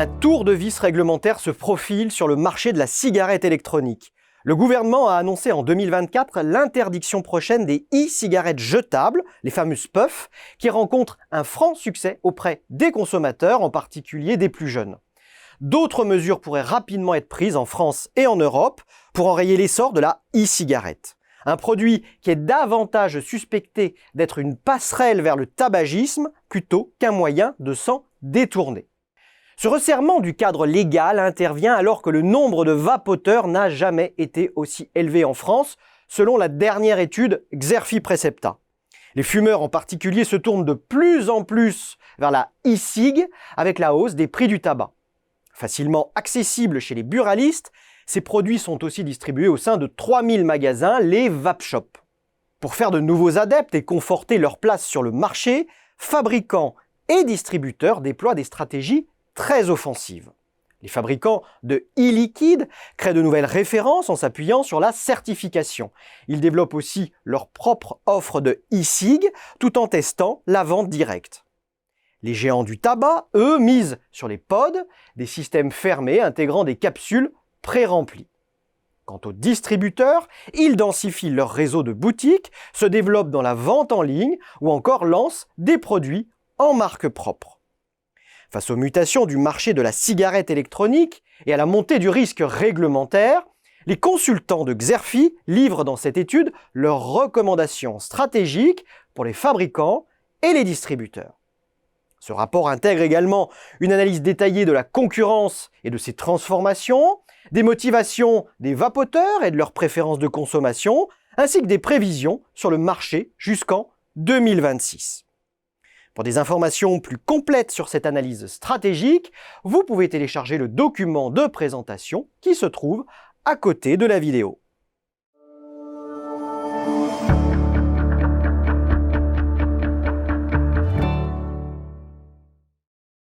Un tour de vis réglementaire se profile sur le marché de la cigarette électronique. Le gouvernement a annoncé en 2024 l'interdiction prochaine des e-cigarettes jetables, les fameuses puffs, qui rencontrent un franc succès auprès des consommateurs, en particulier des plus jeunes. D'autres mesures pourraient rapidement être prises en France et en Europe pour enrayer l'essor de la e-cigarette. Un produit qui est davantage suspecté d'être une passerelle vers le tabagisme plutôt qu'un moyen de s'en détourner. Ce resserrement du cadre légal intervient alors que le nombre de vapoteurs n'a jamais été aussi élevé en France, selon la dernière étude Xerfi Precepta. Les fumeurs en particulier se tournent de plus en plus vers la e-cig avec la hausse des prix du tabac. Facilement accessibles chez les buralistes, ces produits sont aussi distribués au sein de 3000 magasins, les vape shops. Pour faire de nouveaux adeptes et conforter leur place sur le marché, fabricants et distributeurs déploient des stratégies très offensive. Les fabricants de e-liquide créent de nouvelles références en s'appuyant sur la certification. Ils développent aussi leur propre offre de e-cig tout en testant la vente directe. Les géants du tabac, eux, misent sur les pods, des systèmes fermés intégrant des capsules pré-remplies. Quant aux distributeurs, ils densifient leur réseau de boutiques, se développent dans la vente en ligne ou encore lancent des produits en marque propre. Face aux mutations du marché de la cigarette électronique et à la montée du risque réglementaire, les consultants de Xerfi livrent dans cette étude leurs recommandations stratégiques pour les fabricants et les distributeurs. Ce rapport intègre également une analyse détaillée de la concurrence et de ses transformations, des motivations des vapoteurs et de leurs préférences de consommation, ainsi que des prévisions sur le marché jusqu'en 2026. Pour des informations plus complètes sur cette analyse stratégique, vous pouvez télécharger le document de présentation qui se trouve à côté de la vidéo.